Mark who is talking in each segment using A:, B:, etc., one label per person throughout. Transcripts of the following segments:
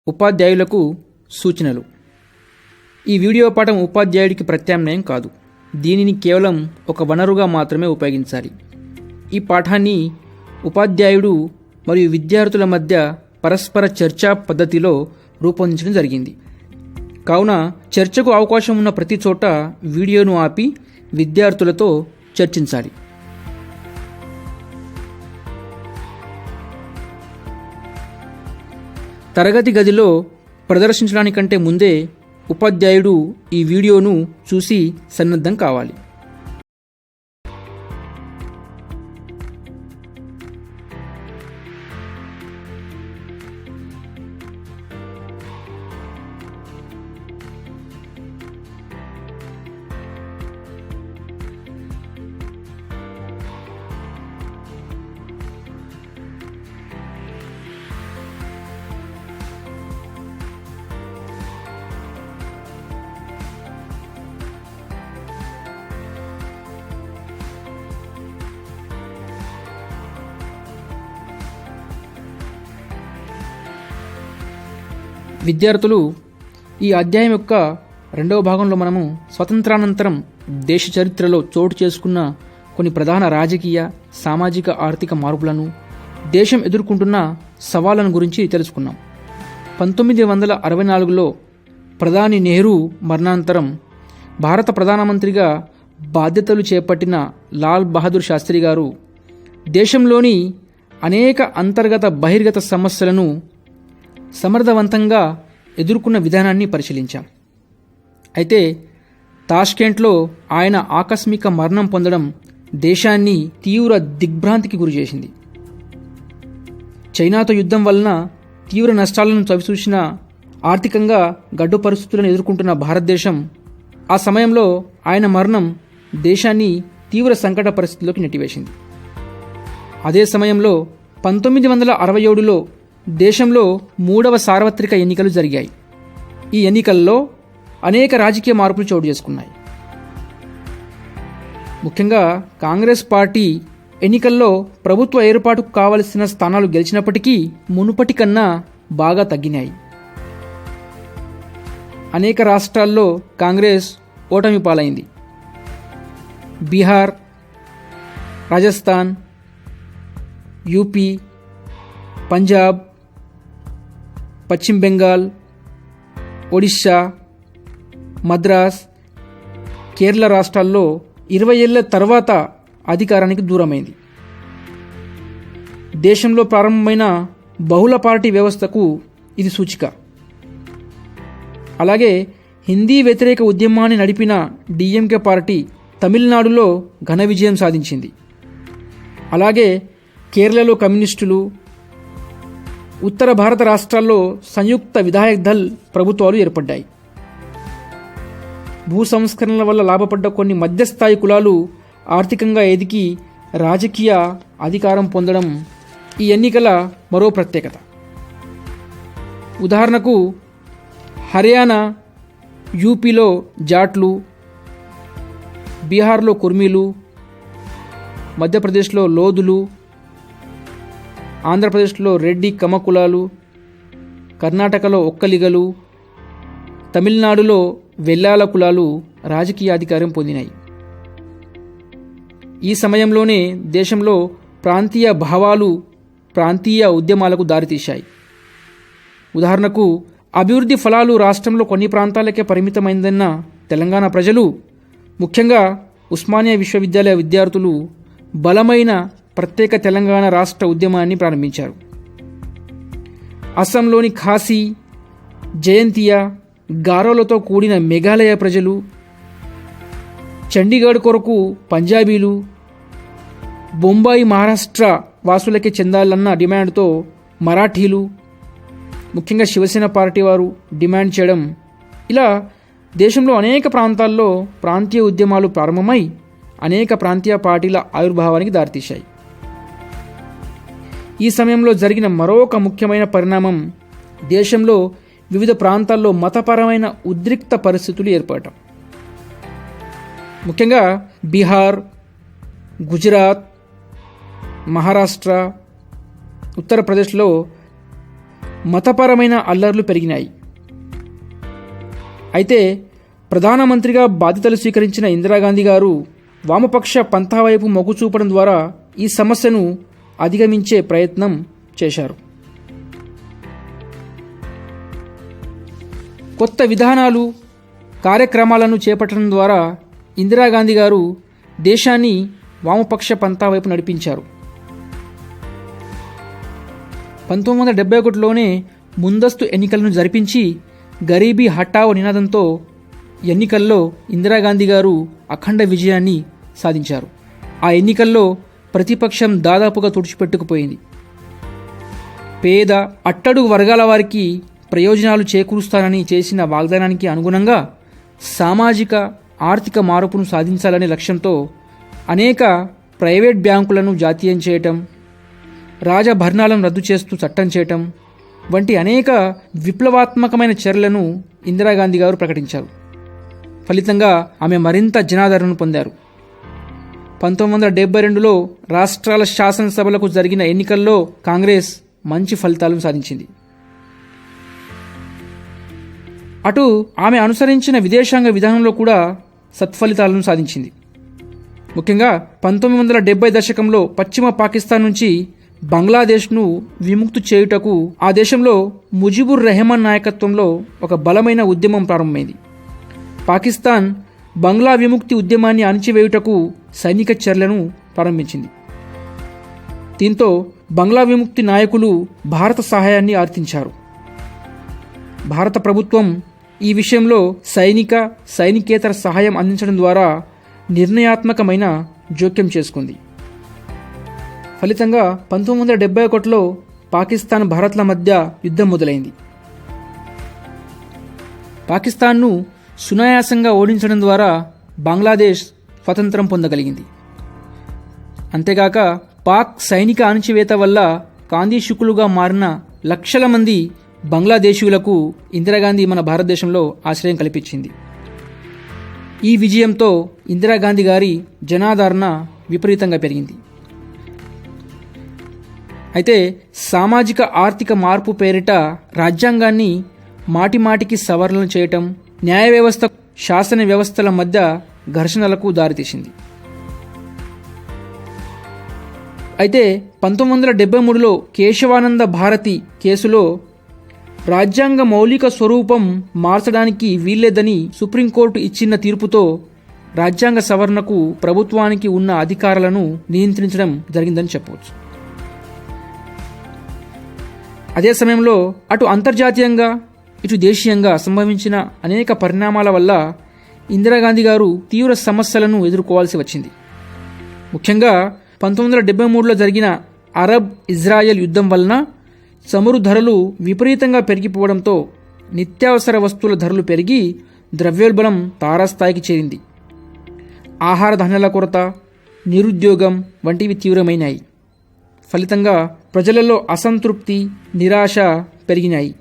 A: ఉపాధ్యాయులకు సూచనలు. ఈ వీడియో పాఠం ఉపాధ్యాయుడికి ప్రత్యామ్నాయం కాదు. దీనిని కేవలం ఒక వనరుగా మాత్రమే ఉపయోగించాలి. ఈ పాఠాన్ని ఉపాధ్యాయుడు మరియు విద్యార్థుల మధ్య పరస్పర చర్చా పద్ధతిలో రూపొందించడం జరిగింది. కావున చర్చకు అవకాశం ఉన్న ప్రతి చోట వీడియోను ఆపి విద్యార్థులతో చర్చించాలి. తరగతి గదిలో ప్రదర్శించడానికంటే ముందే ఉపాధ్యాయుడు ఈ వీడియోను చూసి సన్నద్ధం కావాలి. విద్యార్థులు, ఈ అధ్యాయం యొక్క రెండవ భాగంలో మనము స్వతంత్రానంతరం దేశ చరిత్రలో చోటు చేసుకున్న కొన్ని ప్రధాన రాజకీయ, సామాజిక, ఆర్థిక మార్పులను, దేశం ఎదుర్కొంటున్న సవాళ్లను గురించి తెలుసుకున్నాం. 1964లో ప్రధాని నెహ్రూ మరణానంతరం భారత ప్రధానమంత్రిగా బాధ్యతలు చేపట్టిన లాల్ బహదూర్ శాస్త్రి గారు దేశంలోని అనేక అంతర్గత బహిర్గత సమస్యలను సమర్థవంతంగా ఎదుర్కొన్న విధానాన్ని పరిశీలించాం. అయితే తాష్కెంట్లో ఆయన ఆకస్మిక మరణం పొందడం దేశాన్ని తీవ్ర దిగ్భ్రాంతికి గురిచేసింది. చైనాతో యుద్ధం వలన తీవ్ర నష్టాలను చవిచూసిన, ఆర్థికంగా గడ్డు పరిస్థితులను ఎదుర్కొంటున్న భారతదేశం ఆ సమయంలో ఆయన మరణం దేశాన్ని తీవ్ర సంకట పరిస్థితుల్లోకి నెట్టివేసింది. అదే సమయంలో 1967లో దేశంలో 3వ సార్వత్రిక ఎన్నికలు జరిగాయి. ఈ ఎన్నికల్లో అనేక రాజకీయ మార్పులు చోటు చేసుకున్నాయి. ముఖ్యంగా కాంగ్రెస్ పార్టీ ఎన్నికల్లో ప్రభుత్వ ఏర్పాటుకు కావలసిన స్థానాలు గెలిచినప్పటికీ మునుపటి కన్నా బాగా తగ్గినాయి. అనేక రాష్ట్రాల్లో కాంగ్రెస్ ఓటమి పాలైంది. బీహార్, రాజస్థాన్, యూపీ, పంజాబ్, పశ్చిమ బెంగాల్, ఒడిశా, మద్రాస్, కేరళ రాష్ట్రాల్లో 20 ఏళ్ల తర్వాత అధికారానికి దూరమైంది. దేశంలో ప్రారంభమైన బహుళ పార్టీ వ్యవస్థకు ఇది సూచిక. అలాగే హిందీ వ్యతిరేక ఉద్యమాన్ని నడిపిన డిఎంకే పార్టీ తమిళనాడులో ఘన విజయం సాధించింది. అలాగే కేరళలో కమ్యూనిస్టులు, ఉత్తర భారత రాష్ట్రాల్లో సంయుక్త విధాయక్ దళ్ ప్రభుత్వాలు ఏర్పడ్డాయి. భూ సంస్కరణల వల్ల లాభపడ్డ కొన్ని మధ్యస్థాయి కులాలు ఆర్థికంగా ఎదిగి రాజకీయ అధికారం పొందడం ఈ ఎన్నికల మరో ప్రత్యేకత. ఉదాహరణకు హర్యానా, యూపీలో జాట్లు, బీహార్లో కుర్మీలు, మధ్యప్రదేశ్లో లోధులు, ఆంధ్రప్రదేశ్లో రెడ్డి కమ కులాలు, కర్ణాటకలో ఒక్కలిగలు, తమిళనాడులో వెల్లాల కులాలు రాజకీయ అధికారం పొందినాయి. ఈ సమయంలోనే దేశంలో ప్రాంతీయ భావాలు ప్రాంతీయ ఉద్యమాలకు దారితీశాయి. ఉదాహరణకు అభివృద్ధి ఫలాలు రాష్ట్రంలో కొన్ని ప్రాంతాలకే పరిమితమైందన్న తెలంగాణ ప్రజలు, ముఖ్యంగా ఉస్మానియా విశ్వవిద్యాలయ విద్యార్థులు బలమైన ప్రత్యేక తెలంగాణ రాష్ట్ర ఉద్యమాన్ని ప్రారంభించారు. అస్సాంలోని ఖాసీ, జయంతియా, గారోలతో కూడిన మేఘాలయ ప్రజలు, చండీగఢ్ కొరకు పంజాబీలు, బొంబాయి మహారాష్ట్ర వాసులకే చెందాలన్న డిమాండ్తో మరాఠీలు, ముఖ్యంగా శివసేన పార్టీ వారు డిమాండ్ చేయడం, ఇలా దేశంలో అనేక ప్రాంతాల్లో ప్రాంతీయ ఉద్యమాలు ప్రారంభమై అనేక ప్రాంతీయ పార్టీల ఆవిర్భావానికి దారితీశాయి. ఈ సమయంలో జరిగిన మరొక ముఖ్యమైన పరిణామం దేశంలో వివిధ ప్రాంతాల్లో మతపరమైన ఉద్రిక్త పరిస్థితులు ఏర్పడటం. ముఖ్యంగా బీహార్, గుజరాత్, మహారాష్ట్ర, ఉత్తరప్రదేశ్లో మతపరమైన అల్లర్లు పెరిగినాయి. అయితే ప్రధానమంత్రిగా బాధ్యతలు స్వీకరించిన ఇందిరాగాంధీ గారు వామపక్ష పంథా వైపు మొగ్గు చూపడం ద్వారా ఈ సమస్యను అధిగమించే ప్రయత్నం చేశారు. కొత్త విధానాలు, కార్యక్రమాలను చేపట్టడం ద్వారా ఇందిరాగాంధీ గారు దేశాన్ని వామపక్ష పంథా వైపు నడిపించారు. 1971లోనే ముందస్తు ఎన్నికలను జరిపించి గరీబీ హఠావో నినాదంతో ఎన్నికల్లో ఇందిరాగాంధీ గారు అఖండ విజయాన్ని సాధించారు. ఆ ఎన్నికల్లో ప్రతిపక్షం దాదాపుగా తుడిచిపెట్టుకుపోయింది. పేద అట్టడుగు వర్గాల వారికి ప్రయోజనాలు చేకూరుస్తానని చేసిన వాగ్దానానికి అనుగుణంగా సామాజిక ఆర్థిక మార్పును సాధించాలనే లక్ష్యంతో అనేక ప్రైవేట్ బ్యాంకులను జాతీయం చేయటం, రాజభరణాలను రద్దు చేస్తూ చట్టం చేయటం వంటి అనేక విప్లవాత్మకమైన చర్యలను ఇందిరాగాంధీ గారు ప్రకటించారు. ఫలితంగా ఆమె మరింత జనాదరణను పొందారు. 1972లో రాష్ట్రాల శాసనసభలకు జరిగిన ఎన్నికల్లో కాంగ్రెస్ మంచి ఫలితాలను సాధించింది. అటు ఆమె అనుసరించిన విదేశాంగ విధానంలో కూడా సత్ఫలితాలను సాధించింది. ముఖ్యంగా 1970 దశకంలో పశ్చిమ పాకిస్తాన్ నుంచి బంగ్లాదేశ్ను విముక్తి చేయుటకు ఆ దేశంలో ముజిబుర్ రెహమాన్ నాయకత్వంలో ఒక బలమైన ఉద్యమం ప్రారంభమైంది. పాకిస్తాన్ బంగ్లా విముక్తి ఉద్యమాన్ని అణిచివేయుటకు సైనిక చర్యలను ప్రారంభించింది. దీంతో బంగ్లా విముక్తి నాయకులు భారత సహాయాన్ని ఆర్థించారు. భారత ప్రభుత్వం ఈ విషయంలో సైనికేతర సహాయం అందించడం ద్వారా నిర్ణయాత్మకమైన జోక్యం చేసుకుంది. ఫలితంగా 1971లో పాకిస్తాన్ భారత్ల మధ్య యుద్ధం మొదలైంది. పాకిస్తాన్ను సునాయాసంగా ఓడించడం ద్వారా బంగ్లాదేశ్ స్వతంత్రం పొందగలిగింది. అంతేగాక పాక్ సైనిక అణచివేత వల్ల కాందీశుకులుగా మారిన లక్షల మంది బంగ్లాదేశీయులకు ఇందిరాగాంధీ మన భారతదేశంలో ఆశ్రయం కల్పించింది. ఈ విజయంతో ఇందిరాగాంధీ గారి జనాదరణ విపరీతంగా పెరిగింది. అయితే సామాజిక ఆర్థిక మార్పు పేరిట రాజ్యాంగాన్ని మాటిమాటికి సవరణలు చేయటం, న్యాయ వ్యవస్థ, శాసన వ్యవస్థల మధ్య ఘర్షణలకు దారితీసింది. అయితే 1973లో కేశవానంద భారతి కేసులో రాజ్యాంగ మౌలిక స్వరూపం మార్చడానికి వీల్లేదని సుప్రీంకోర్టు ఇచ్చిన తీర్పుతో రాజ్యాంగ సవరణకు ప్రభుత్వానికి ఉన్న అధికారాలను నియంత్రించడం జరిగిందని చెప్పవచ్చు. అదే సమయంలో అటు అంతర్జాతీయంగా ఇటు దేశీయంగా సంభవించిన అనేక పరిణామాల వల్ల ఇందిరాగాంధీ గారు తీవ్ర సమస్యలను ఎదుర్కోవాల్సి వచ్చింది. ముఖ్యంగా 1973లో జరిగిన అరబ్ ఇజ్రాయెల్ యుద్ధం వలన చమురు ధరలు విపరీతంగా పెరిగిపోవడంతో నిత్యావసర వస్తువుల ధరలు పెరిగి ద్రవ్యోల్బణం తారాస్థాయికి చేరింది. ఆహార ధాన్యాల కొరత, నిరుద్యోగం వంటివి తీవ్రమైనాయి. ఫలితంగా ప్రజలలో అసంతృప్తి, నిరాశ పెరిగినాయి.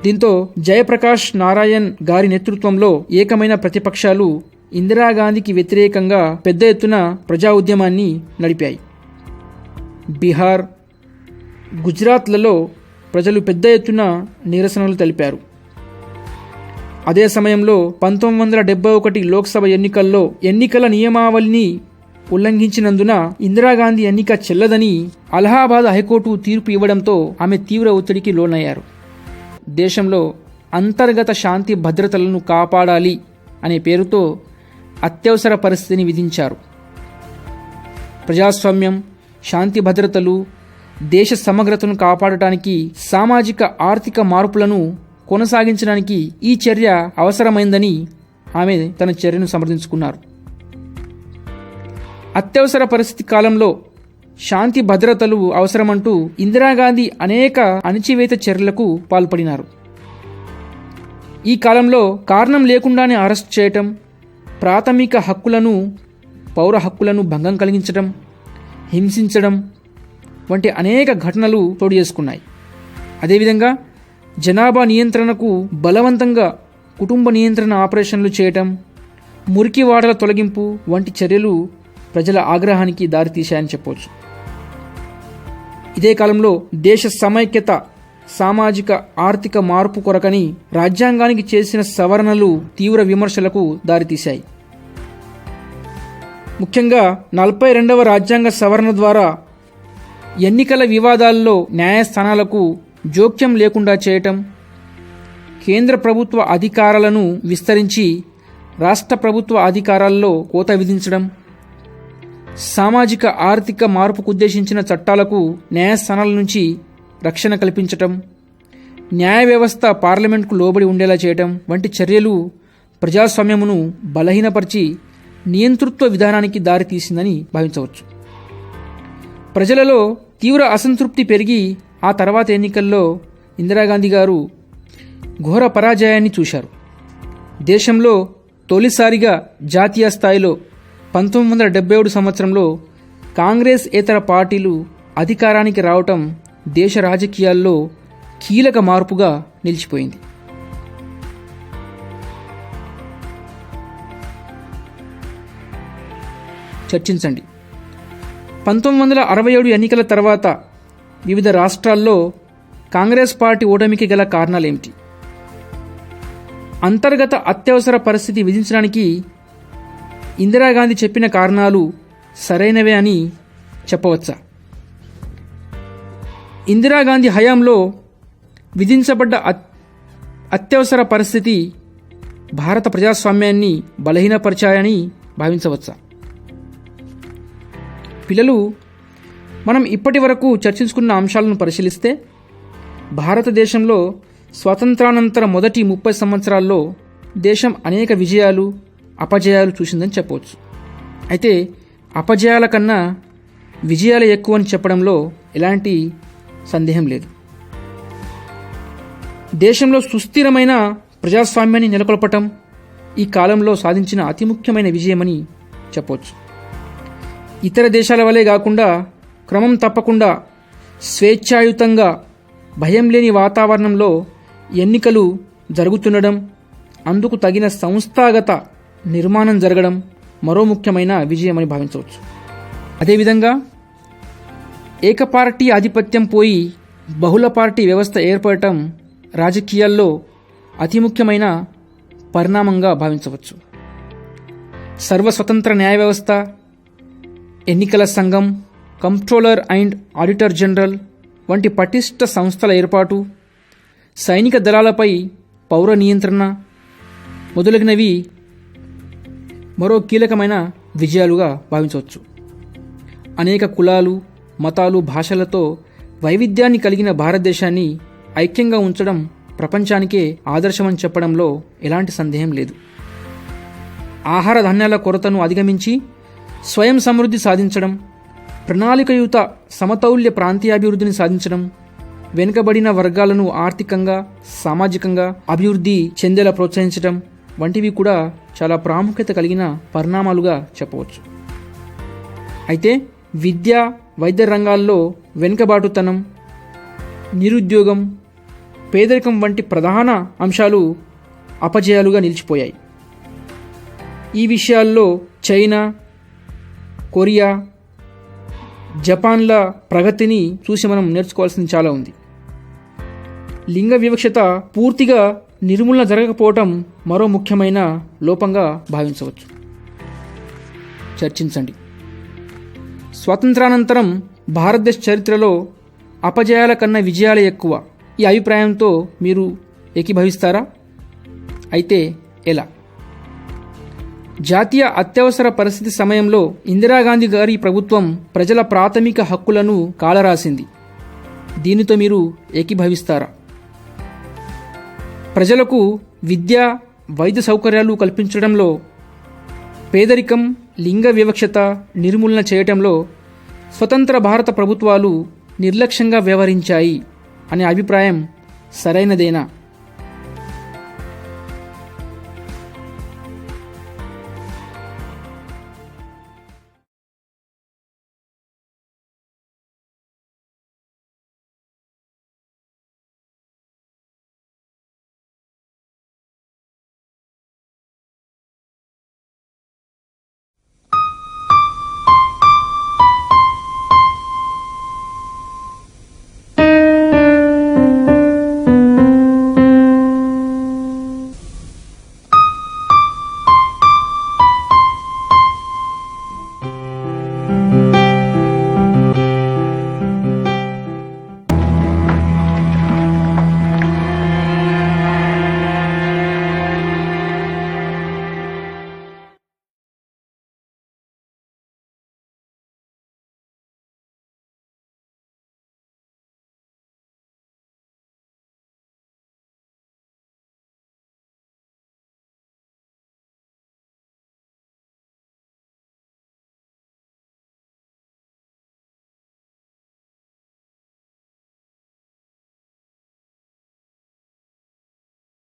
A: దీంతో జయప్రకాష్ నారాయణ్ గారి నేతృత్వంలో ఏకమైన ప్రతిపక్షాలు ఇందిరాగాంధీకి వ్యతిరేకంగా పెద్ద ఎత్తున ప్రజా ఉద్యమాన్ని నడిపాయి. బీహార్, గుజరాత్లలో ప్రజలు పెద్ద ఎత్తున నిరసనలు తెలిపారు. అదే సమయంలో 1971 లోక్సభ ఎన్నికల్లో ఎన్నికల నియమావళిని ఉల్లంఘించినందున ఇందిరాగాంధీ ఎన్నిక చెల్లదని అలహాబాద్ హైకోర్టు తీర్పు ఇవ్వడంతో ఆమె తీవ్ర ఒత్తిడికి లోనయ్యారు. దేశంలో అంతర్గత శాంతి భద్రతలను కాపాడాలి అనే పేరుతో అత్యవసర పరిస్థితిని విధించారు. ప్రజాస్వామ్యం, శాంతి భద్రతలు, దేశ సమగ్రతను కాపాడటానికి, సామాజిక ఆర్థిక మార్పులను కొనసాగించడానికి ఈ చర్య అవసరమైందని ఆమె తన చర్యను సమర్థించుకున్నారు. అత్యవసర పరిస్థితి కాలంలో శాంతి భద్రతలు అవసరమంటూ ఇందిరాగాంధీ అనేక అణచివేత చర్యలకు పాల్పడినారు. ఈ కాలంలో కారణం లేకుండానే అరెస్ట్ చేయటం, ప్రాథమిక హక్కులను, పౌర హక్కులను భంగం కలిగించడం, హింసించడం వంటి అనేక ఘటనలు చోటు చేసుకున్నాయి. అదేవిధంగా జనాభా నియంత్రణకు బలవంతంగా కుటుంబ నియంత్రణ ఆపరేషన్లు చేయటం, మురికి వాడల తొలగింపు వంటి చర్యలు ప్రజల ఆగ్రహానికి దారితీశాయని చెప్పవచ్చు. ఇదే కాలంలో దేశ సమైక్యత, సామాజిక ఆర్థిక మార్పు కొరకని రాజ్యాంగానికి చేసిన సవరణలు తీవ్ర విమర్శలకు దారితీశాయి. ముఖ్యంగా 42వ రాజ్యాంగ సవరణ ద్వారా ఎన్నికల వివాదాల్లో న్యాయస్థానాలకు జోక్యం లేకుండా చేయటం, కేంద్ర ప్రభుత్వ అధికారాలను విస్తరించి రాష్ట్ర ప్రభుత్వ అధికారాల్లో కోత విధించడం, సామాజిక ఆర్థిక మార్పుకుద్దేశించిన చట్టాలకు న్యాయస్థానాల నుంచి రక్షణ కల్పించటం, న్యాయ వ్యవస్థ పార్లమెంట్కు లోబడి ఉండేలా చేయటం వంటి చర్యలు ప్రజాస్వామ్యమును బలహీనపరిచి నియంతృత్వ విధానానికి దారితీసిందని భావించవచ్చు. ప్రజలలో తీవ్ర అసంతృప్తి పెరిగి ఆ తర్వాత ఎన్నికల్లో ఇందిరాగాంధీ గారు ఘోర పరాజయాన్ని చూశారు. దేశంలో తొలిసారిగా జాతీయ స్థాయిలో 1977 సంవత్సరంలో కాంగ్రెస్ ఏతర పార్టీలు అధికారానికి రావటం దేశ రాజకీయాల్లో కీలక మార్పుగా నిలిచిపోయింది. చర్చించండి. 1967 ఎన్నికల తర్వాత వివిధ రాష్ట్రాల్లో కాంగ్రెస్ పార్టీ ఓటమికి గల కారణాలేమిటి? అంతర్గత అత్యవసర పరిస్థితి విధించడానికి ఇందిరాగాంధీ చెప్పిన కారణాలు సరైనవే అని చెప్పవచ్చా? ఇందిరాగాంధీ హయాంలో విధించబడ్డ అత్యవసర పరిస్థితి భారత ప్రజాస్వామ్యాన్ని బలహీనపరిచాయని భావించవచ్చా? పిల్లలు, మనం ఇప్పటి వరకు చర్చించుకున్న అంశాలను పరిశీలిస్తే భారతదేశంలో స్వాతంత్రానంతర మొదటి 30 సంవత్సరాల్లో దేశం అనేక విజయాలు అపజయాలు చూసిందని చెప్పవచ్చు. అయితే అపజయాల కన్నా విజయాలు ఎక్కువ అని చెప్పడంలో ఎలాంటి సందేహం లేదు. దేశంలో సుస్థిరమైన ప్రజాస్వామ్యాన్ని నెలకొల్పటం ఈ కాలంలో సాధించిన అతి ముఖ్యమైన విజయమని చెప్పవచ్చు. ఇతర దేశాల వలె కాకుండా క్రమం తప్పకుండా స్వేచ్ఛాయుతంగా భయం లేని వాతావరణంలో ఎన్నికలు జరుగుతుండడం, అందుకు తగిన సంస్థాగత నిర్మాణం జరగడం మరో ముఖ్యమైన విజయమని భావించవచ్చు. అదేవిధంగా ఏకపార్టీ ఆధిపత్యం పోయి బహుళ పార్టీ వ్యవస్థ ఏర్పడటం రాజకీయాల్లో అతి ముఖ్యమైన పరిణామంగా భావించవచ్చు. సర్వస్వతంత్ర న్యాయ వ్యవస్థ, ఎన్నికల సంఘం, కంప్ట్రోలర్ అండ్ ఆడిటర్ జనరల్ వంటి పటిష్ట సంస్థల ఏర్పాటు, సైనిక దళాలపై పౌర నియంత్రణ మొదలగినవి మరో కీలకమైన విజయాలుగా భావించవచ్చు. అనేక కులాలు, మతాలు, భాషలతో వైవిధ్యాన్ని కలిగిన భారతదేశాన్ని ఐక్యంగా ఉంచడం ప్రపంచానికే ఆదర్శమని చెప్పడంలో ఎలాంటి సందేహం లేదు. ఆహార ధాన్యాల కొరతను అధిగమించి స్వయం సమృద్ధి సాధించడం, ప్రణాళికయుత సమతౌల్య ప్రాంతీయాభివృద్ధిని సాధించడం, వెనుకబడిన వర్గాలను ఆర్థికంగా సామాజికంగా అభివృద్ధి చెందేలా ప్రోత్సహించడం వంటివి కూడా చాలా ప్రాముఖ్యత కలిగిన పరిణామాలుగా చెప్పవచ్చు. అయితే విద్య, వైద్య రంగాల్లో వెనుకబాటుతనం, నిరుద్యోగం, పేదరికం వంటి ప్రధాన అంశాలు అపజయాలుగా నిలిచిపోయాయి. ఈ విషయాల్లో చైనా, కొరియా, జపాన్ల ప్రగతిని చూసి మనం నేర్చుకోవాల్సింది చాలా ఉంది. లింగ వివక్షత పూర్తిగా నిర్మూలన జరగకపోవటం మరో ముఖ్యమైన లోపంగా భావించవచ్చు. చర్చించండి. స్వాతంత్రానంతరం భారతదేశ చరిత్రలో అపజయాల కన్నా విజయాలే ఎక్కువ. ఈ అభిప్రాయంతో మీరు ఏకీభవిస్తారా? అయితే ఎలా? జాతీయ అత్యవసర పరిస్థితి సమయంలో ఇందిరాగాంధీ గారి ప్రభుత్వం ప్రజల ప్రాథమిక హక్కులను కాలరాసింది. దీనితో మీరు ఏకీభవిస్తారా? ప్రజలకు విద్య, వైద్య సౌకర్యాలు కల్పించడంలో, పేదరికం, లింగ వివక్షత నిర్మూలన చేయటంలో స్వతంత్ర భారత ప్రభుత్వాలు నిర్లక్ష్యంగా వ్యవహరించాయి అనే అభిప్రాయం సరైనదేనా?